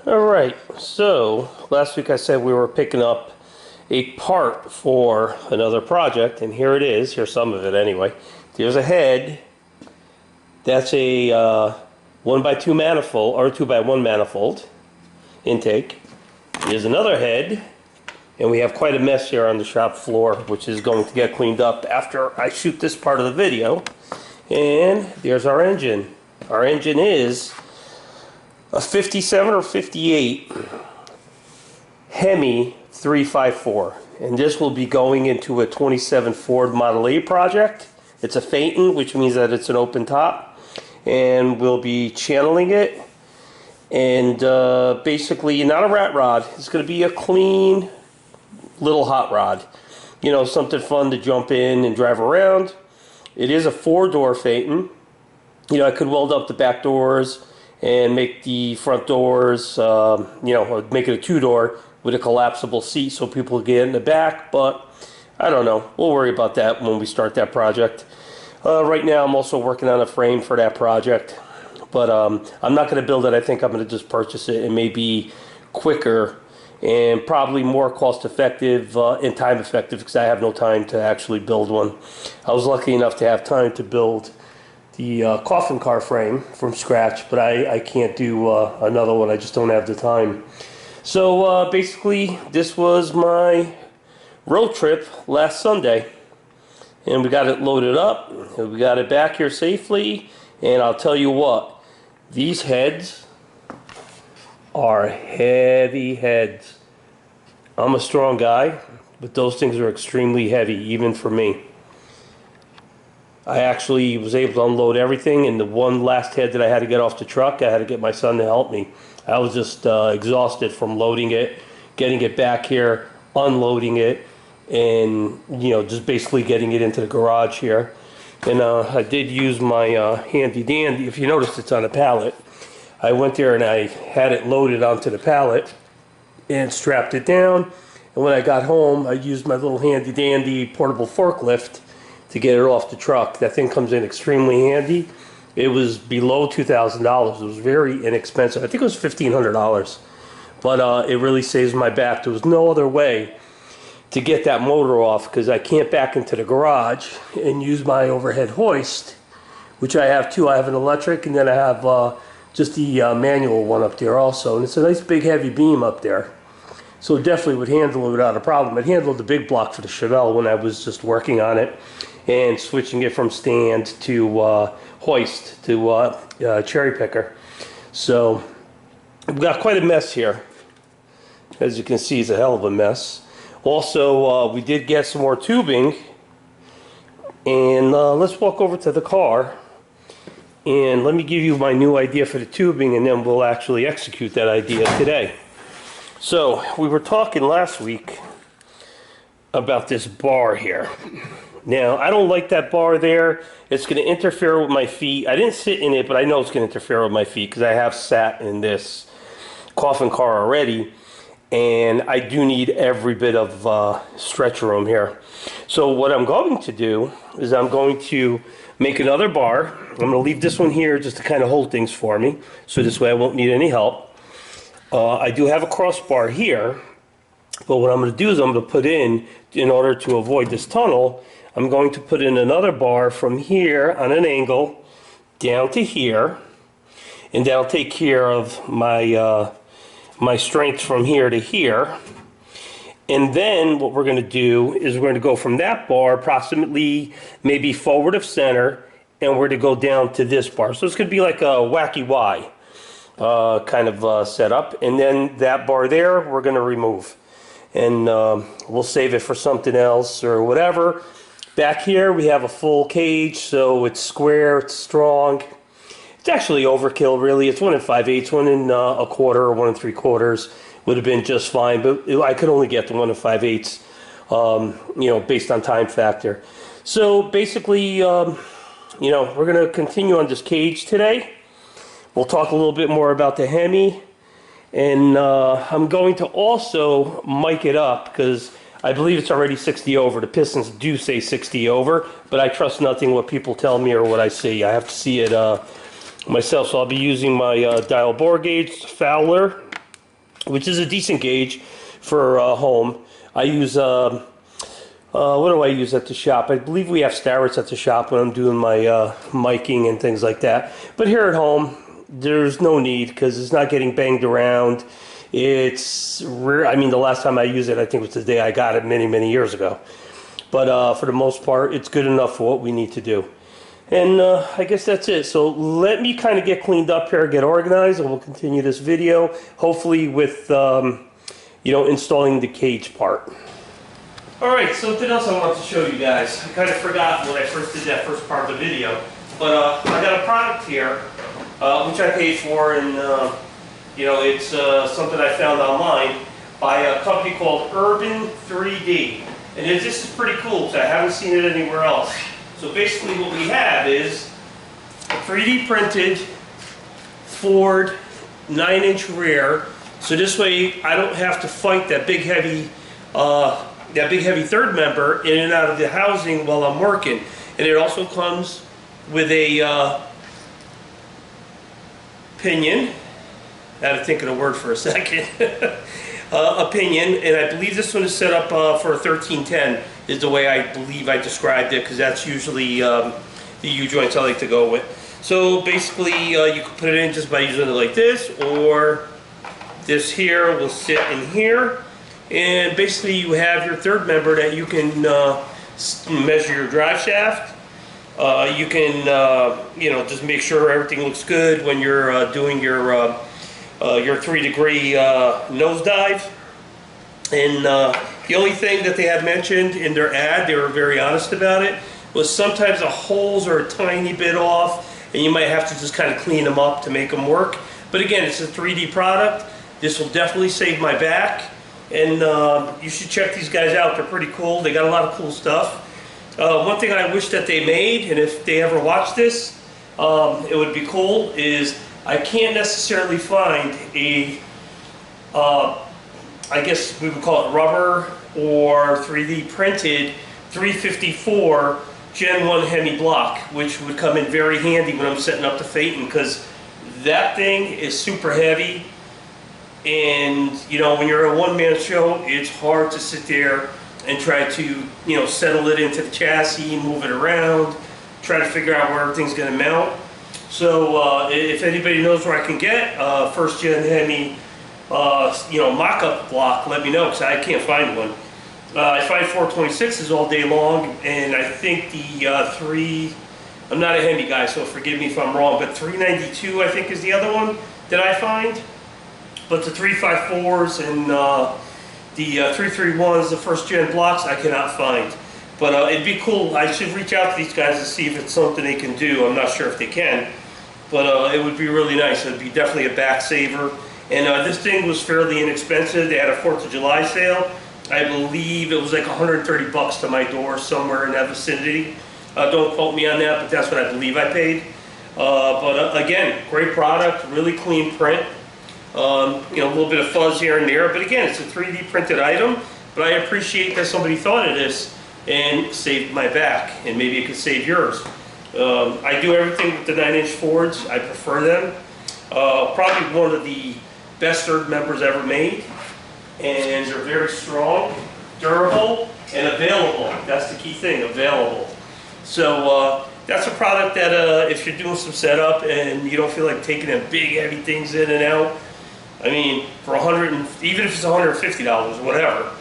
Alright, so last week I said we were picking up a part for another project, and here it is. Here's some of it anyway. There's a head. That's a 1x2 manifold, or 2x1 manifold intake. There's another head, and we have quite a mess here on the shop floor, which is going to get cleaned up after I shoot this part of the video. And there's our engine. Our engine is a 57 or 58 Hemi 354, and this will be going into a 27 Ford Model A project. It's a Phaeton, which means that it's an open top, and we'll be channeling it, and basically not a rat rod. It's going to be a clean little hot rod, you know, something fun to jump in and drive around. It is a 4-door Phaeton. You know, I could weld up the back doors and make the front doors, you know, or make it a 2-door with a collapsible seat so people get in the back, but I don't know. We'll worry about that when we start that project. Right now I'm also working on a frame for that project, but I'm not going to build it. I think I'm going to just purchase it. It may be quicker and probably more cost effective and time effective because I have no time to actually build one. I was lucky enough to have time to build the coffin car frame from scratch, but I can't do another one. I just don't have the time. So basically this was my road trip last Sunday, and we got it loaded up and we got it back here safely. And I'll tell you what, these heads are heavy heads. I'm a strong guy, but those things are extremely heavy even for me. I actually was able to unload everything, and the one last head that I had to get off the truck, I had to get my son to help me. I was just exhausted from loading it, getting it back here, unloading it, and you know, just basically getting it into the garage here. And I did use my handy dandy. If you notice, it's on a pallet. I went there and I had it loaded onto the pallet and strapped it down. And when I got home, I used my little handy dandy portable forklift to get it off the truck. That thing comes in extremely handy. It was below $2,000. It was very inexpensive. I think it was $1,500. But it really saves my back. There was no other way to get that motor off because I can't back into the garage and use my overhead hoist, which I have too. I have an electric, and then I have just the manual one up there also. And it's a nice big heavy beam up there. So it definitely would handle it without a problem. It handled the big block for the Chevelle when I was just working on it and switching it from stand to hoist to cherry picker. So we've got quite a mess here. As you can see, it's a hell of a mess. Also, we did get some more tubing, and let's walk over to the car and let me give you my new idea for the tubing, and then we'll actually execute that idea today. So we were talking last week about this bar here. Now, I don't like that bar there. It's going to interfere with my feet. I didn't sit in it, but I know it's going to interfere with my feet because I have sat in this coffin car already, and I do need every bit of stretch room here. So what I'm going to do is I'm going to make another bar. I'm going to leave this one here just to kind of hold things for me, so this way I won't need any help. I do have a crossbar here, but what I'm going to do is I'm going to put in order to avoid this tunnel, I'm going to put in another bar from here on an angle down to here, and that'll take care of my my strength from here to here. And then what we're going to do is we're going to go from that bar approximately maybe forward of center, and we're going to go down to this bar. So it's going to be like a wacky Y kind of setup, and then that bar there we're going to remove, and we'll save it for something else or whatever. Back here we have a full cage, so it's square, it's strong. It's actually overkill, really. It's 1 5/8, 1 1/4, or 1 3/4 would have been just fine, but I could only get the 1 5/8, you know, based on time factor. So basically, you know, we're going to continue on this cage today. We'll talk a little bit more about the Hemi, and I'm going to also mic it up because I believe it's already 60 over. The Pistons do say 60 over, but I trust nothing what people tell me or what I see. I have to see it myself, so I'll be using my dial bore gauge Fowler which is a decent gauge for home. I use, what do I use at the shop? I believe we have Starrett's at the shop when I'm doing my miking and things like that. But here at home, there's no need because it's not getting banged around. It's rare. I mean, the last time I used it, I think was the day I got it many, many years ago. But for the most part, it's good enough for what we need to do. And I guess that's it. So let me kind of get cleaned up here, get organized, and we'll continue this video, hopefully with, you know, installing the cage part. Alright, something else I want to show you guys. I kind of forgot when I first did that first part of the video. But I got a product here, which I paid for, and you know, it's something I found online by a company called Urban 3D. And this is pretty cool because I haven't seen it anywhere else. So basically what we have is a 3D printed Ford 9-inch rear. So this way I don't have to fight that big heavy third member in and out of the housing while I'm working. And it also comes with a pinion. I had to think of the word for a second. A pinion, and I believe this one is set up for a 1310 is the way I believe I described it, because that's usually the U-joints I like to go with. So basically you can put it in just by using it like this, or this here will sit in here, and basically you have your third member that you can measure your drive shaft. You can you know, just make sure everything looks good when you're doing your 3-degree nosedive. And the only thing that they had mentioned in their ad, they were very honest about it, was sometimes the holes are a tiny bit off and you might have to just kind of clean them up to make them work. But again, it's a 3D product. This will definitely save my back, and you should check these guys out. They're pretty cool. They got a lot of cool stuff. One thing I wish that they made, and if they ever watch this, it would be cool, is I can't necessarily find a, I guess we would call it rubber or 3D printed 354 Gen 1 Hemi block, which would come in very handy when I'm setting up the Phaeton, because that thing is super heavy, and you know, when you're a one-man show, it's hard to sit there and try to, you know, settle it into the chassis, move it around, try to figure out where everything's going to mount. So if anybody knows where I can get first gen Hemi, you know, mock-up block, let me know, because I can't find one. I find 426s all day long, and I think the I'm not a Hemi guy, so forgive me if I'm wrong, but 392 I think is the other one that I find. But the 354s and the 331s, the first gen blocks, I cannot find. But it'd be cool. I should reach out to these guys to see if it's something they can do. I'm not sure if they can, but it would be really nice. It'd be definitely a back saver. And this thing was fairly inexpensive. They had a 4th of July sale. I believe it was like 130 bucks to my door, somewhere in that vicinity. Don't quote me on that, but that's what I believe I paid. Again, great product, really clean print. You know, a little bit of fuzz here and there, but again, it's a 3D printed item. But I appreciate that somebody thought of this and saved my back, and maybe it could save yours. I do everything with the 9-inch Fords. I prefer them. Probably one of the best third members ever made, and they're very strong, durable, and available. That's the key thing, available. So that's a product that if you're doing some setup and you don't feel like taking them big heavy things in and out, I mean, for even if it's $150 or whatever,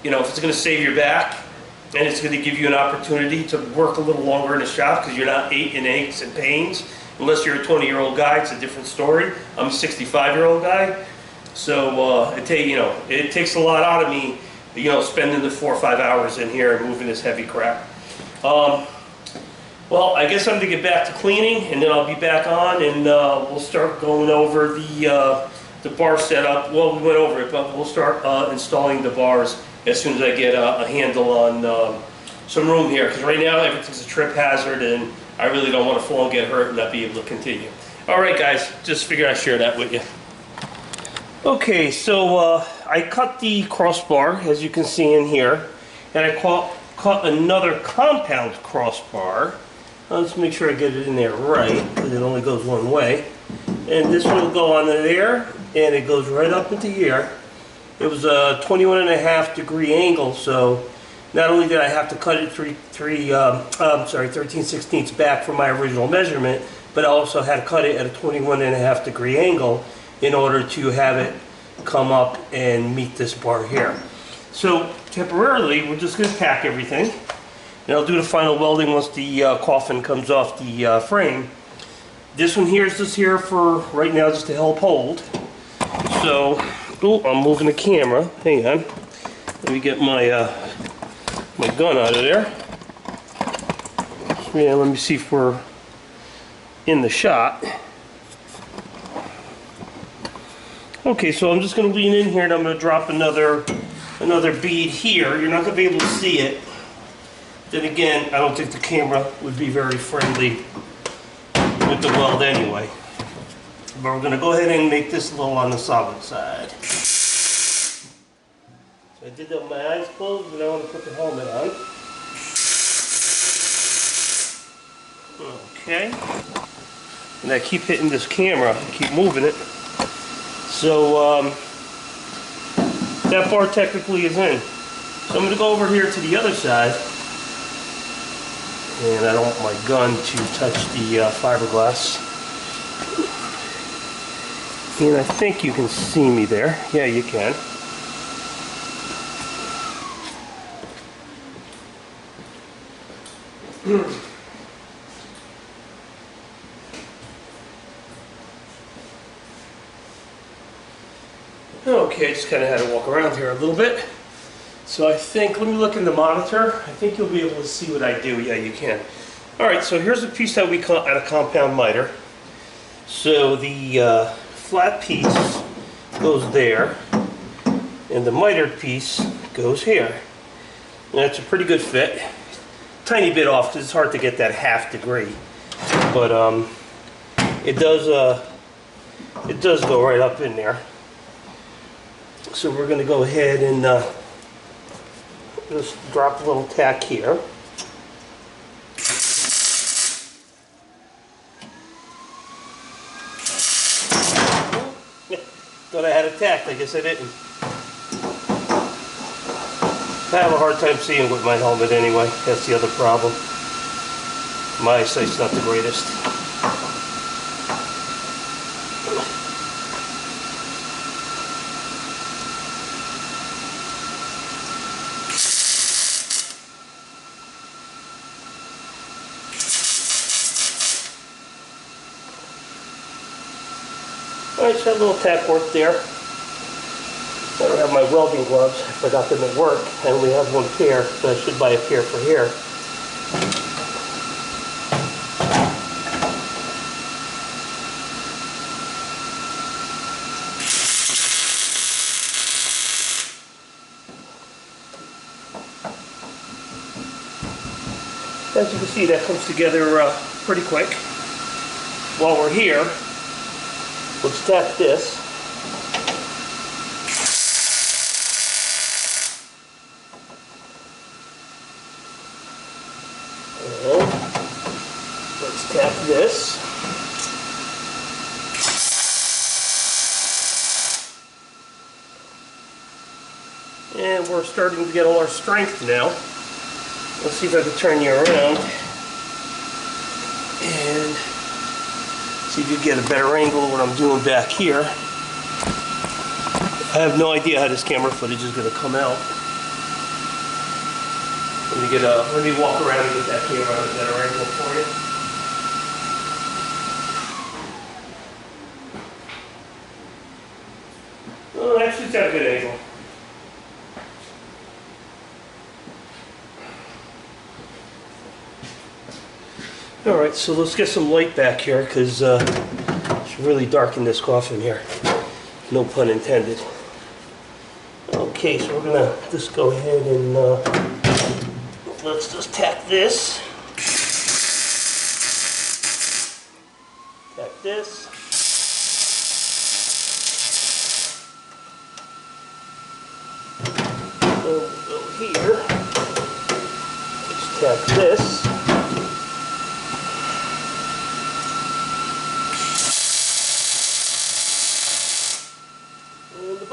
you know, if it's going to save your back and it's going to give you an opportunity to work a little longer in the shop because you're not in aches and pains. Unless you're a 20-year-old guy, it's a different story. I'm a 65-year-old guy, so it takes a lot out of me, you know, spending the 4 or 5 hours in here and moving this heavy crap. Well, I guess I'm going to get back to cleaning, and then I'll be back on, and we'll start going over the bar setup. Well, we went over it, but we'll start installing the bars as soon as I get a handle on some room here, because right now everything's a trip hazard, and I really don't want to fall and get hurt and not be able to continue. All right, guys, just figured I'd share that with you. Okay, so I cut the crossbar, as you can see in here, and I cut another compound crossbar. Let's make sure I get it in there right, because it only goes one way. And this one will go on there, and it goes right up into here. It was a 21.5-degree angle, so not only did I have to cut it 13/16 back from my original measurement, but I also had to cut it at a 21.5-degree angle in order to have it come up and meet this bar here. So temporarily, we're just going to tack everything, and I'll do the final welding once the coffin comes off the frame. This one here is just here for right now, just to help hold. So, I'm moving the camera. Hang on. Let me get my my gun out of there. Yeah, let me see if we're in the shot. Okay, so I'm just going to lean in here, and I'm going to drop another bead here. You're not going to be able to see it. Then again, I don't think the camera would be very friendly with the weld anyway. But we're going to go ahead and make this a little on the solid side. So I did that with my eyes closed, and I want to put the helmet on. Okay. And I keep hitting this camera, keep moving it. So that bar technically is in. So I'm going to go over here to the other side. And I don't want my gun to touch the fiberglass. And I think you can see me there. Yeah, you can. Okay, I just kind of had to walk around here a little bit. So I think, let me look in the monitor. I think you'll be able to see what I do. Yeah, you can. Alright, so here's a piece that we cut out of compound miter. So the flat piece goes there, and the mitered piece goes here. And that's a pretty good fit. Tiny bit off because it's hard to get that 1/2 degree. But it does go right up in there. So we're going to go ahead and just drop a little tack here. Thought I had it tacked, I guess I didn't. I have a hard time seeing with my helmet anyway, that's the other problem. My eyesight's not the greatest. Alright, so a little tack work there. I don't have my welding gloves. I forgot them at work. I only have one pair, so I should buy a pair for here. As you can see, that comes together pretty quick. While we're here, let's tack this. And let's tack this. And we're starting to get all our strength now. Let's see if I can turn you around and see if you get a better angle of what I'm doing back here. I have no idea how this camera footage is going to come out. Let me walk around and get that camera at a better angle for you. Oh, actually it's got a good angle. Alright, so let's get some light back here because it's really dark in this coffin here. No pun intended. Okay, so we're going to just go ahead and let's just tack this. Tack this. And we'll go here. Let's tack this.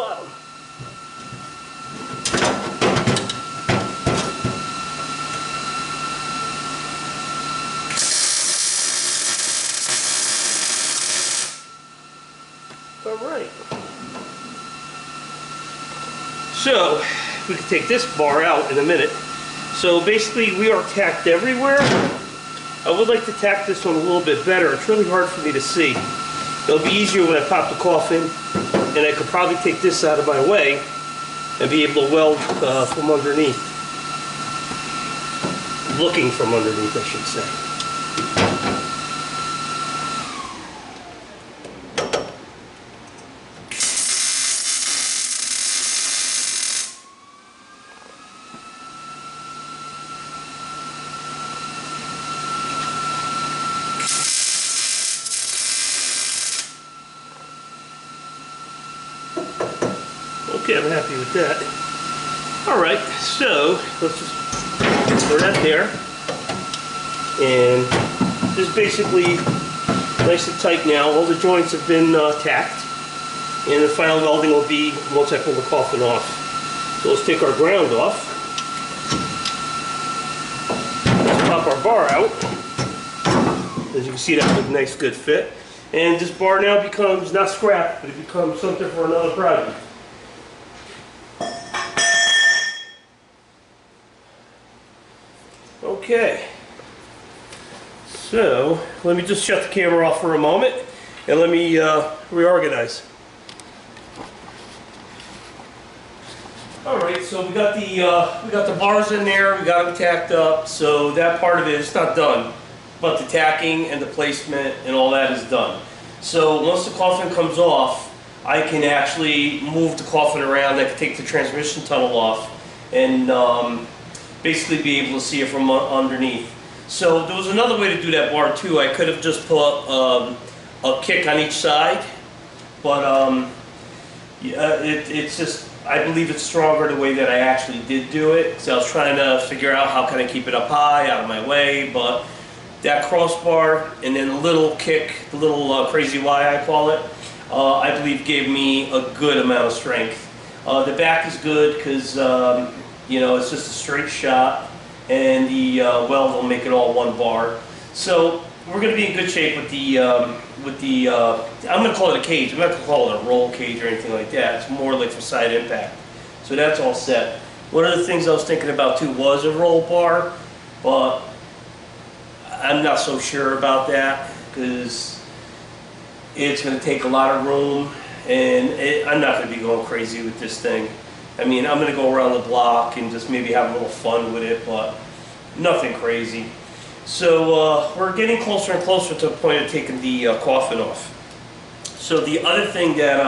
bottom. Alright. So, we can take this bar out in a minute. So basically we are tacked everywhere. I would like to tack this one a little bit better. It's really hard for me to see. It'll be easier when I pop the coffin, and I could probably take this out of my way and be able to weld from underneath. Looking from underneath, I should say. Okay, I'm happy with that. Alright, so let's just throw that there. And this is basically nice and tight now. All the joints have been tacked. And the final welding will be once I pull the coffin off. So let's take our ground off. Let's pop our bar out. As you can see, that was a nice good fit. And this bar now becomes not scrap, but it becomes something for another project. Okay, so let me just shut the camera off for a moment and let me reorganize. Alright, so we got the bars in there, we got them tacked up, so that part of it is not done, but the tacking and the placement and all that is done. So once the coffin comes off, I can actually move the coffin around. I can take the transmission tunnel off and basically be able to see it from underneath. So there was another way to do that bar too. I could have just put a kick on each side, but yeah, it's just, I believe it's stronger the way that I actually did do it. So I was trying to figure out how can I keep it up high, out of my way, but that crossbar and then the little kick, the little crazy Y I call it, I believe gave me a good amount of strength. The back is good because you know, it's just a straight shot, and the weld will make it all one bar. So we're going to be in good shape with the I'm going to call it a cage. I'm not going to call it a roll cage or anything like that. It's more like for side impact. So that's all set. One of the things I was thinking about too was a roll bar, but I'm not so sure about that because it's going to take a lot of room, and I'm not going to be going crazy with this thing. I mean, I'm going to go around the block and just maybe have a little fun with it, but nothing crazy. So we're getting closer and closer to the point of taking the coffin off. So the other thing that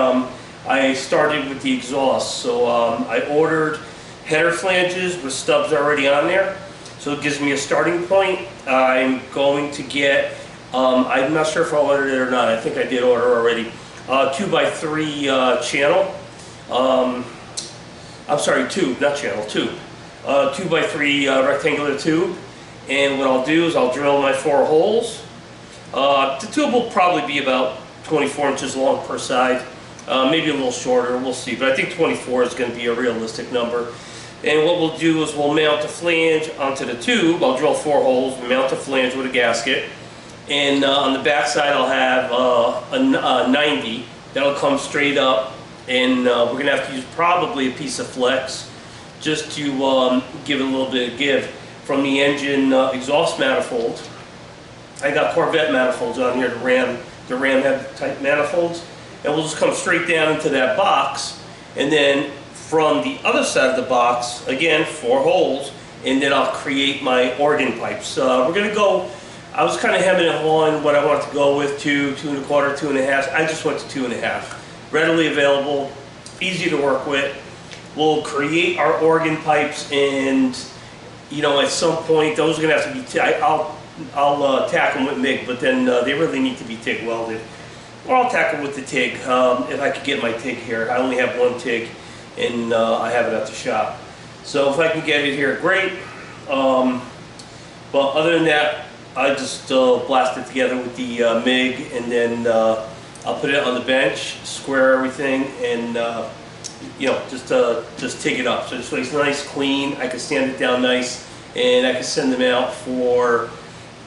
I started with the exhaust. So I ordered header flanges with stubs already on there. So it gives me a starting point. I'm going to get, I'm not sure if I ordered it or not. I think I did order already. 2x3 channel. I'm sorry, tube, not channel, tube. 2x3 rectangular tube. And what I'll do is I'll drill my 4 holes. The tube will probably be about 24 inches long per side. Maybe a little shorter, we'll see. But I think 24 is going to be a realistic number. And what we'll do is we'll mount the flange onto the tube. I'll drill 4 holes, mount the flange with a gasket. And on the back side I'll have a 90 that'll come straight up. And we're going to have to use probably a piece of flex just to give it a little bit of give from the engine exhaust manifold. I got Corvette manifolds on here, the Ram head type manifolds, and we'll just come straight down into that box, and then from the other side of the box, again 4 holes, and then I'll create my organ pipes. We're going to go, I was kind of hemming and hawing what I wanted to go with, 2, 2 1/4, 2 1/2. I just went to 2 1/2. Readily available, easy to work with. We'll create our organ pipes, and you know, at some point those are going to have to be, I'll tack them with MIG, but then they really need to be TIG welded. Or I'll tack them with the TIG if I could get my TIG here. I only have 1 TIG, and I have it at the shop. So if I can get it here, great. But other than that, I just blast it together with the MIG, and then I'll put it on the bench, square everything, and just take it up. So this way it's nice, clean. I can stand it down nice, and I can send them out for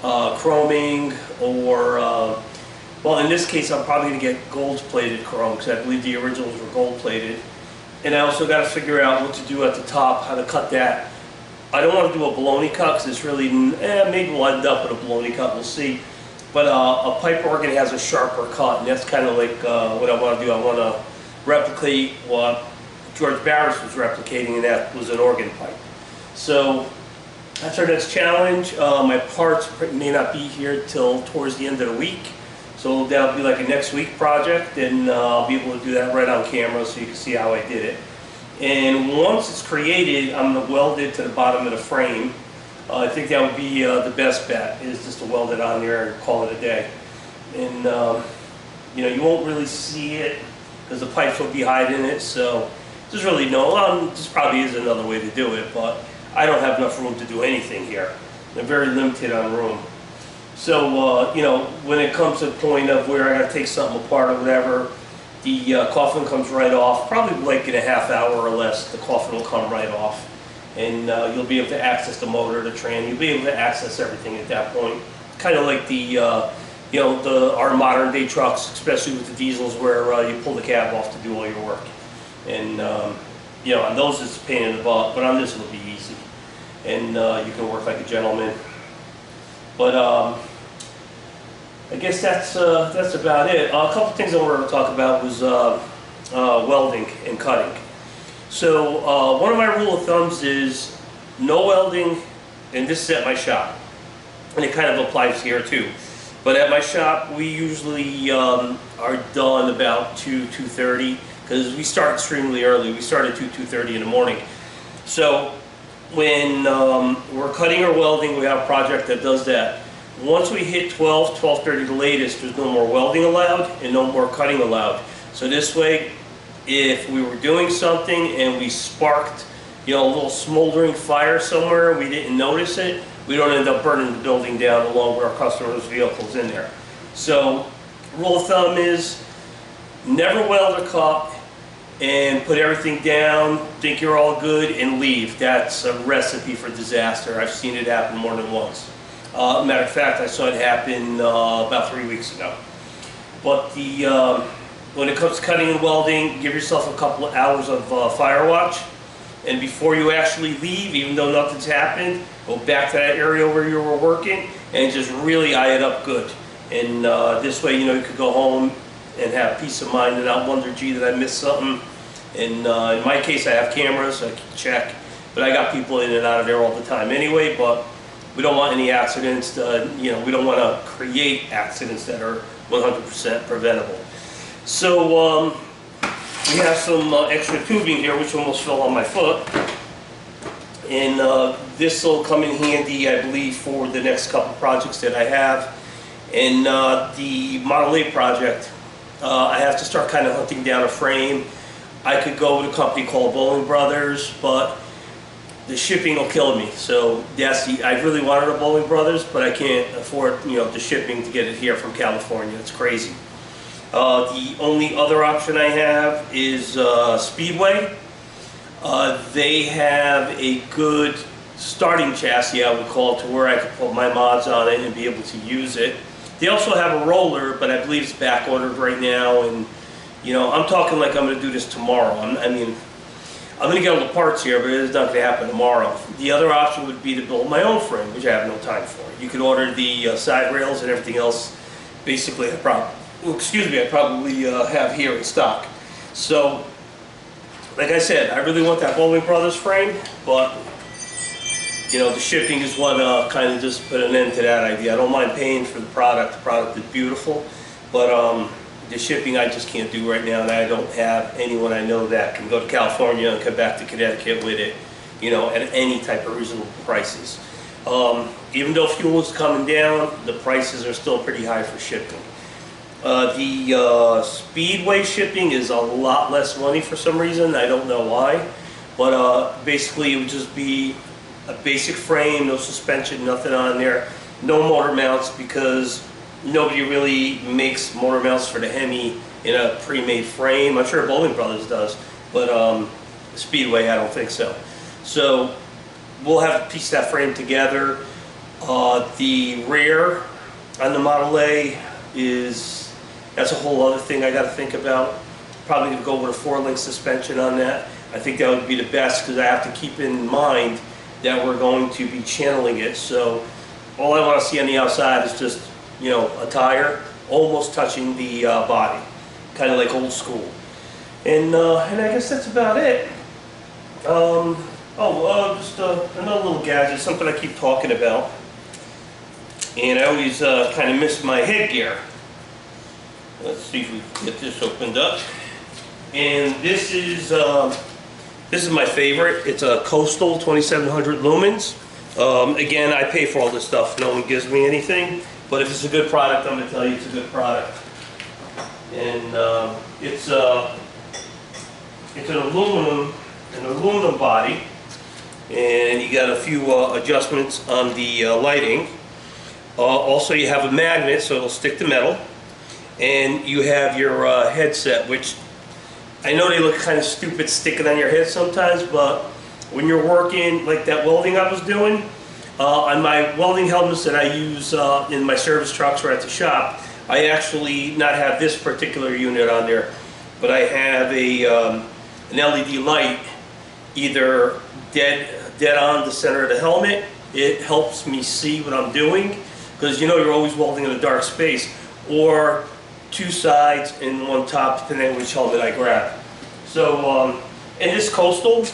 chroming or, well, in this case, I'm probably going to get gold-plated chrome because I believe the originals were gold-plated. And I also got to figure out what to do at the top, how to cut that. I don't want to do a baloney cut because it's really, maybe we'll end up with a baloney cut, we'll see. But a pipe organ has a sharper cut, and that's kind of like what I want to do. I want to replicate what George Barris was replicating, and that was an organ pipe. So that's our next challenge. My parts may not be here till towards the end of the week. So that'll be like a next week project, and I'll be able to do that right on camera so you can see how I did it. And once it's created, I'm going to weld it to the bottom of the frame. I think that would be the best bet, is just to weld it on there and call it a day. And you won't really see it because the pipes will be hiding it, so there's really this probably is another way to do it, but I don't have enough room to do anything here. I'm very limited on room. So, when it comes to the point of where I got to take something apart or whatever, the coffin comes right off. Probably like in a half hour or less, the coffin will come right off. And you'll be able to access the motor, the tram. You'll be able to access everything at that point. Kind of like our modern day trucks, especially with the diesels, where you pull the cab off to do all your work. And, on those it's a pain in the butt, but on this it'll be easy. And you can work like a gentleman. But I guess that's about it. A couple things I wanted to talk about was welding and cutting. So one of my rule of thumbs is no welding, and this is at my shop, and it kind of applies here too. But at my shop, we usually are done about 2:30 because we start extremely early. We start at 2:30 in the morning. So when we're cutting or welding, we have a project that does that. Once we hit 12:30 the latest, there's no more welding allowed and no more cutting allowed. So this way, if we were doing something and we sparked, a little smoldering fire somewhere, we didn't notice it, we don't end up burning the building down along with our customers' vehicles in there. So, rule of thumb is never weld or cut and put everything down, think you're all good, and leave. That's a recipe for disaster. I've seen it happen more than once. Matter of fact, I saw it happen about 3 weeks ago. But when it comes to cutting and welding, give yourself a couple of hours of fire watch. And before you actually leave, even though nothing's happened, go back to that area where you were working and just really eye it up good. And this way, you could go home and have peace of mind and not wonder, gee, did I miss something? And in my case, I have cameras, so I can check. But I got people in and out of there all the time anyway, but we don't want any accidents. We don't want to create accidents that are 100% preventable. So we have some extra tubing here, which almost fell on my foot. And this will come in handy, I believe, for the next couple projects that I have. And the Model 8 project, I have to start kind of hunting down a frame. I could go with a company called Bowling Brothers, but the shipping will kill me. So I really wanted a Bowling Brothers, but I can't afford, the shipping to get it here from California. It's crazy. The only other option I have is Speedway. They have a good starting chassis, I would call it, to where I could put my mods on it and be able to use it. They also have a roller, but I believe it's back ordered right now. And I'm talking like I'm going to do this tomorrow. I'm going to get all the parts here, but it's not going to happen tomorrow. The other option would be to build my own frame, which I have no time for. You could order the side rails and everything else. Basically, I probably have here in stock. So, like I said, I really want that Bowling Brothers frame, but the shipping is what kind of just put an end to that idea. I don't mind paying for the product. The product is beautiful, but the shipping I just can't do right now, and I don't have anyone I know that can go to California and come back to Connecticut with it, at any type of reasonable prices. Even though fuel is coming down, the prices are still pretty high for shipping. The Speedway shipping is a lot less money for some reason. I don't know why, but basically it would just be a basic frame, no suspension, nothing on there, no motor mounts, because nobody really makes motor mounts for the Hemi in a pre-made frame. I'm sure Bowling Brothers does, but Speedway, I don't think so. So we'll have to piece that frame together. The rear on the Model A that's a whole other thing I got to think about. Probably going to go with a 4-link suspension on that. I think that would be the best because I have to keep in mind that we're going to be channeling it. So all I want to see on the outside is just, you know, a tire almost touching the body, kind of like old school. And I guess that's about it. Just another little gadget, something I keep talking about. And I always kind of miss my headgear. Let's see if we can get this opened up. And this is my favorite. It's a Coastal 2700 lumens. Again, I pay for all this stuff. No one gives me anything. But if it's a good product, I'm going to tell you it's a good product. And it's an aluminum body, and you got a few adjustments on the lighting. Also, you have a magnet, so it'll stick to metal, and you have your headset, which I know they look kind of stupid sticking on your head sometimes, but when you're working like that welding I was doing, on my welding helmets that I use in my service trucks or at the shop, I actually not have this particular unit on there, but I have an LED light either dead on the center of the helmet. It helps me see what I'm doing, because you know you're always welding in a dark space, or two sides and one top, depending on which helmet I grab. So, and this Coastal,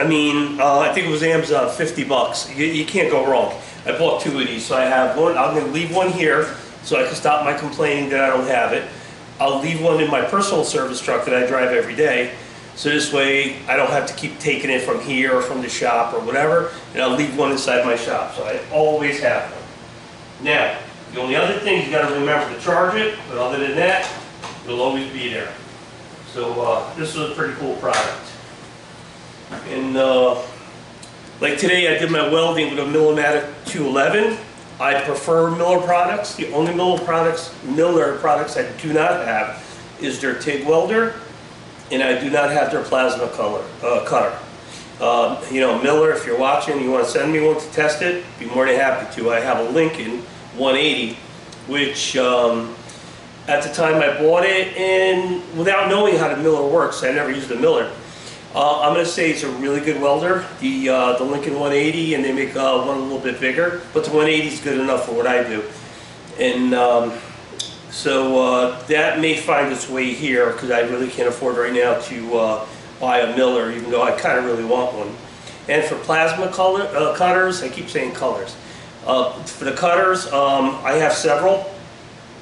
I mean, I think it was Amazon, 50 bucks. You can't go wrong. I bought 2 of these, so I have one. I'm going to leave one here so I can stop my complaining that I don't have it. I'll leave one in my personal service truck that I drive every day, so this way I don't have to keep taking it from here or from the shop or whatever, and I'll leave one inside my shop, so I always have one. Now, the only other thing, you got to remember to charge it, but other than that, it'll always be there. So this is a pretty cool product. And like today I did my welding with a Millmatic 211. I prefer Miller products. The only Miller products I do not have is their TIG welder, and I do not have their plasma cutter. You know, Miller, if you're watching, you want to send me one to test it, be more than happy to. I have a Lincoln 180, which at the time I bought it, and without knowing how the Miller works, I never used the Miller. I'm going to say it's a really good welder, the Lincoln 180, and they make one a little bit bigger, but the 180 is good enough for what I do. And so that may find its way here, because I really can't afford right now to buy a Miller, even though I kind of really want one. And for plasma cutters, I keep saying colors. For the cutters, I have several.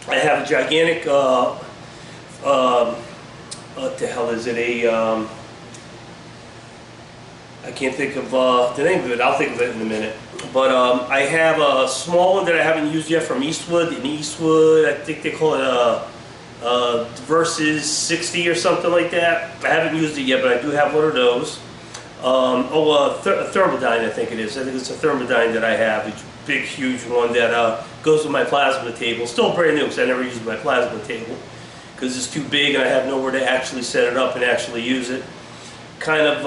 I have a gigantic, what the hell is it, I can't think of the name of it. I'll think of it in a minute. But I have a small one that I haven't used yet from Eastwood. In Eastwood, I think they call it a Versus 60 or something like that. I haven't used it yet, but I do have one of those. A Thermodyne, I think it is. I think it's a Thermodyne that I have. It's a big, huge one that goes with my plasma table. Still brand new, because I never used my plasma table, because it's too big and I have nowhere to actually set it up and actually use it. Kind of,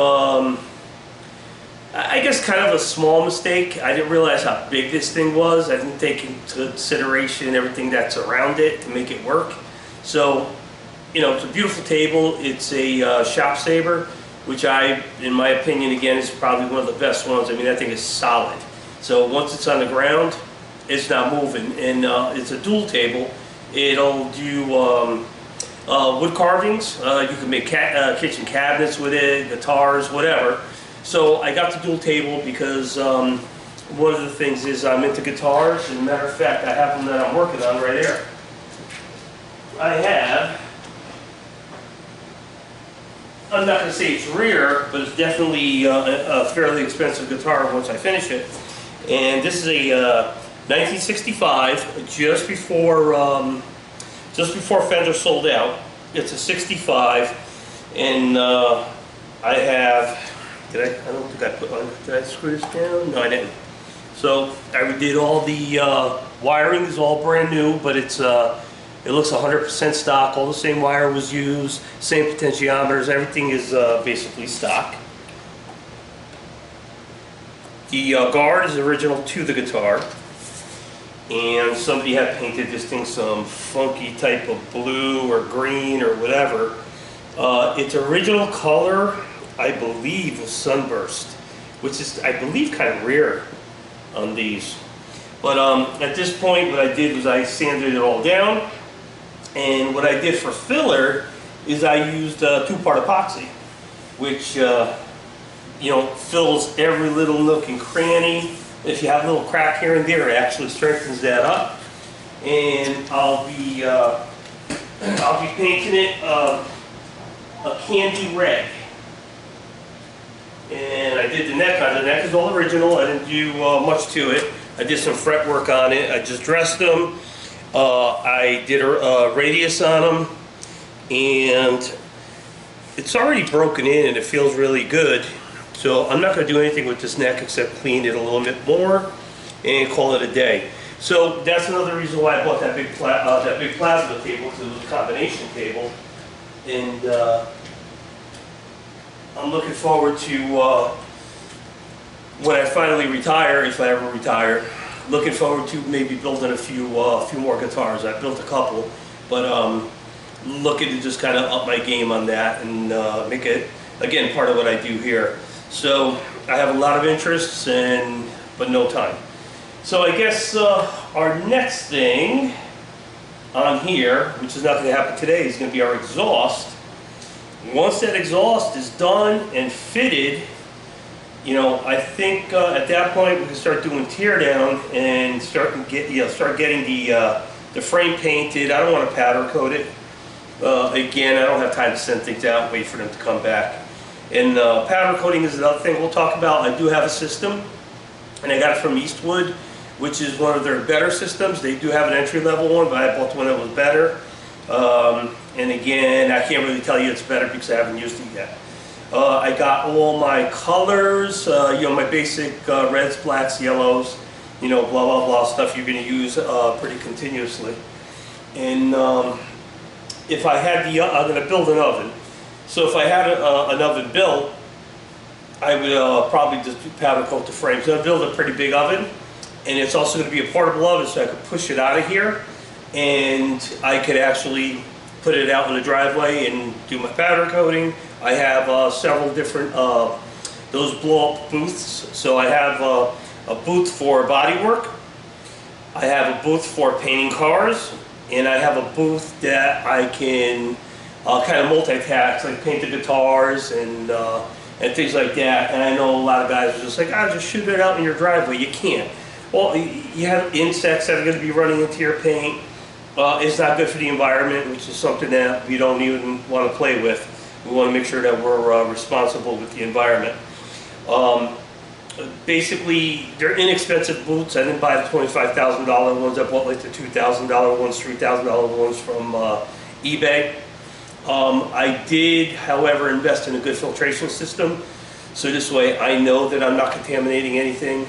I guess kind of a small mistake. I didn't realize how big this thing was. I didn't take into consideration everything that's around it to make it work. So, you know, it's a beautiful table. It's a shop saver, which in my opinion, again, is probably one of the best ones. I mean, that thing is solid. So once it's on the ground, it's not moving. And it's a dual table. It'll do wood carvings. You can make kitchen cabinets with it, guitars, whatever. So I got the dual table because one of the things is I'm into guitars, and matter of fact, I have one that I'm working on right here. I have, I'm not going to say it's rare, but it's definitely a fairly expensive guitar once I finish it. And this is a 1965, just before Fender sold out. It's a 65, and I have. I don't think I put on. Did I screw this down? No, I didn't. So I did all the wiring is all brand new, but it's It looks 100% stock. All the same wire was used, same potentiometers. Everything is basically stock. The guard is original to the guitar, and somebody had painted this thing some funky type of blue or green or whatever. Its original color, I believe, was sunburst, which is, I believe, kind of rare on these. But at this point, what I did was I sanded it all down, and what I did for filler is I used two-part epoxy, which you know, fills every little nook and cranny. If you have a little crack here and there, it actually strengthens that up. And I'll be painting it a candy red. And I did the neck on it. The neck is all original. I didn't do much to it. I did some fret work on it. I just dressed them. I did a radius on them, and it's already broken in and it feels really good. So I'm not going to do anything with this neck except clean it a little bit more and call it a day. So that's another reason why I bought that big plasma table, because it was a combination table. And I'm looking forward to when I finally retire, if I ever retire. Looking forward to maybe building a few more guitars. I built a couple, but looking to just kind of up my game on that and make it, again, part of what I do here. So I have a lot of interests, but no time. So I guess our next thing on here, which is not going to happen today, is going to be our exhaust. Once that exhaust is done and fitted, you know, I think at that point we can start doing tear down and start getting the frame painted. I don't want to powder coat it. Again, I don't have time to send things out and wait for them to come back. And powder coating is another thing we'll talk about. I do have a system, and I got it from Eastwood, which is one of their better systems. They do have an entry-level one, but I bought the one that was better. And again, I can't really tell you it's better because I haven't used it yet. I got all my colors, you know, my basic reds, blacks, yellows, you know, blah, blah, blah, stuff you're going to use pretty continuously. And if I had I'm going to build an oven. So if I had an oven built, I would probably just powder coat the frames. So I'd build a pretty big oven, and it's also going to be a portable oven, so I could push it out of here, and I could actually put it out in the driveway and do my powder coating. I have several different those blow-up booths. So I have a booth for body work. I have a booth for painting cars, and I have a booth that I can kind of multitask, like paint the guitars and things like that. And I know a lot of guys are just like, just shoot it out in your driveway. You can't. Well, you have insects that are going to be running into your paint. It's not good for the environment, which is something that we don't even want to play with. We want to make sure that we're responsible with the environment. Basically, they're inexpensive boots. I didn't buy the $25,000 ones. I bought like the $2,000 ones, $3,000 ones from eBay. I did, however, invest in a good filtration system. So this way I know that I'm not contaminating anything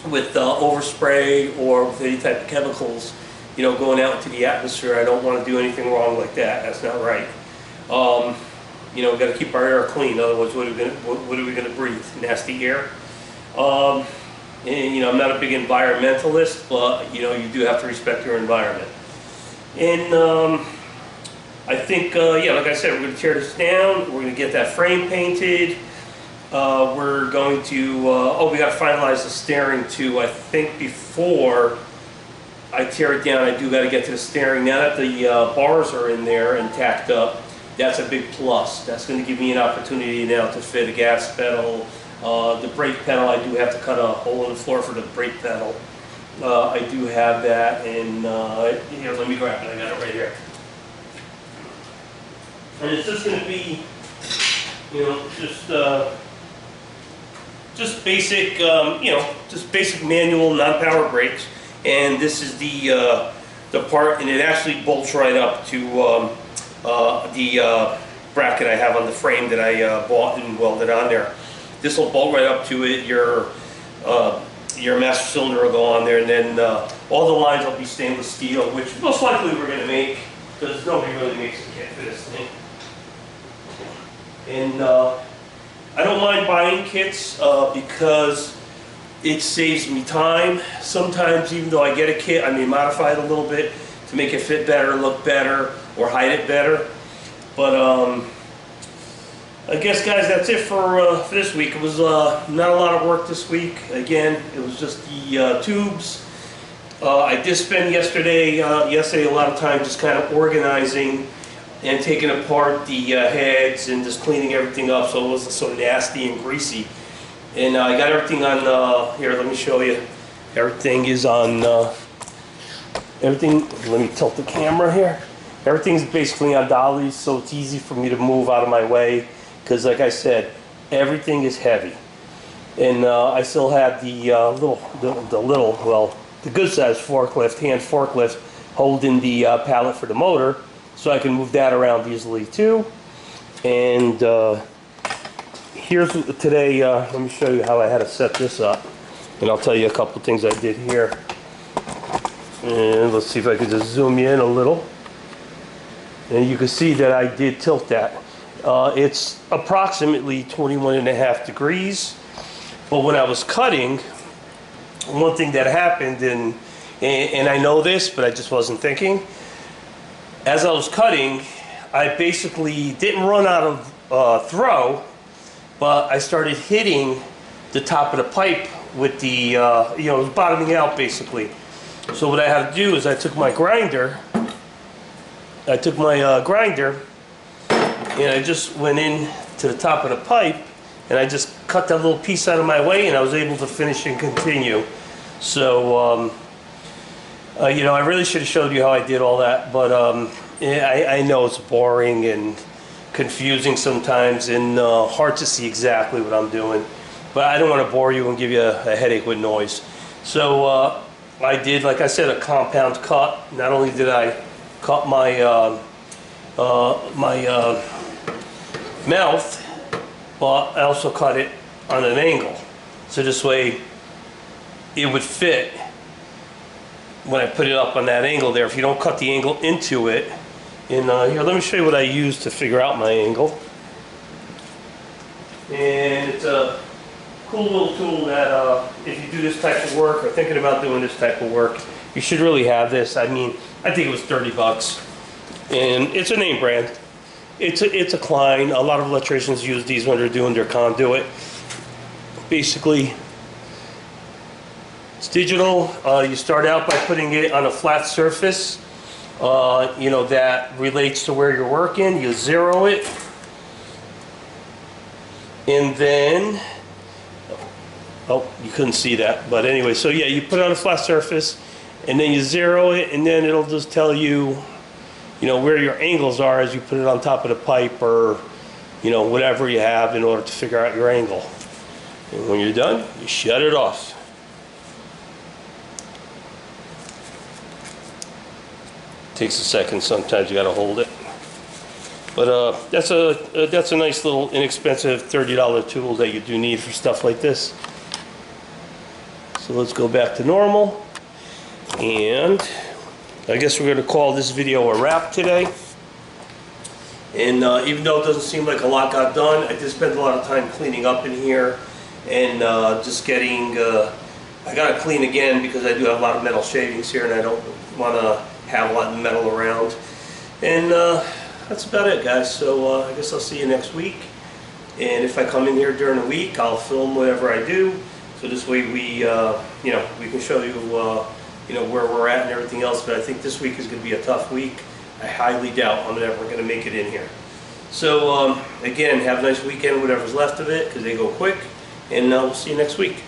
with overspray or with any type of chemicals, you know, going out into the atmosphere. I don't want to do anything wrong like that. That's not right. You know, we've got to keep our air clean. Otherwise, what are we going to breathe? Nasty air. And, you know, I'm not a big environmentalist, but, you know, you do have to respect your environment. And I think, yeah, like I said, we're going to tear this down. We're going to get that frame painted. We're going to, oh, we got to finalize the steering too. I think before I tear it down, I do got to get to the steering. Now that the bars are in there and tacked up, that's a big plus. That's going to give me an opportunity now to fit a gas pedal. The brake pedal, I do have to cut a hole in the floor for the brake pedal. I do have that, and here, let me grab it. I got it right here. And it's just going to be, you know, just basic, you know, just basic manual non-power brakes. And this is the part, and it actually bolts right up to the bracket I have on the frame that I bought and welded on there. This will bolt right up to it. Your your master cylinder will go on there, and then all the lines will be stainless steel, which most likely we're going to make, because nobody really makes a kit for this thing. And I don't mind buying kits because it saves me time. Sometimes, even though I get a kit, I may modify it a little bit to make it fit better, look better, or hide it better. But I guess, guys, that's it for this week. It was not a lot of work this week. Again, it was just the tubes. I did spend yesterday a lot of time just kind of organizing and taking apart the heads and just cleaning everything up so it wasn't so nasty and greasy. And I got everything on, here, let me show you. Everything is on, let me tilt the camera here. Everything's basically on dollies, so it's easy for me to move out of my way, because like I said, everything is heavy. And I still have the the good size forklift, hand forklift, holding the pallet for the motor, so I can move that around easily too. And here's today, let me show you how I had to set this up. And I'll tell you a couple things I did here. And let's see if I can just zoom in a little. And you can see that I did tilt that. It's approximately 21.5 degrees. But when I was cutting, one thing that happened, and I know this, but I just wasn't thinking. As I was cutting, I basically didn't run out of throw, but I started hitting the top of the pipe with the, it was bottoming out basically. So what I had to do is I took my grinder, and I just went in to the top of the pipe, and I just cut that little piece out of my way, and I was able to finish and continue. So, I really should have showed you how I did all that, but I know it's boring and confusing sometimes and hard to see exactly what I'm doing. But I don't want to bore you and give you a headache with noise. So I did, like I said, a compound cut. Not only did I cut my mouth, but I also cut it on an angle. So this way it would fit when I put it up on that angle there. If you don't cut the angle into it, and here, let me show you what I used to figure out my angle. And it's a cool little tool that if you do this type of work or thinking about doing this type of work, you should really have this. I mean, I think it was 30 bucks. And it's a name brand. It's a Klein. A lot of electricians use these when they're doing their conduit. Basically, it's digital. You start out by putting it on a flat surface, that relates to where you're working. You zero it, and then, oh, you couldn't see that, but anyway, so yeah, you put it on a flat surface, and then you zero it, and then it'll just tell you, where your angles are as you put it on top of the pipe, or, whatever you have in order to figure out your angle. And when you're done, you shut it off. Takes a second, sometimes you got to hold it. But that's a nice little inexpensive $30 tool that you do need for stuff like this. So let's go back to normal. And I guess we're going to call this video a wrap today. And even though it doesn't seem like a lot got done, I did spend a lot of time cleaning up in here and just getting, I got to clean again because I do have a lot of metal shavings here and I don't want to have a lot of metal around. And that's about it, guys. So I guess I'll see you next week. And if I come in here during the week, I'll film whatever I do. So this way we, we can show you, where we're at and everything else. But I think this week is going to be a tough week. I highly doubt I'm ever going to make it in here. So again, have a nice weekend, whatever's left of it, because they go quick. And we'll see you next week.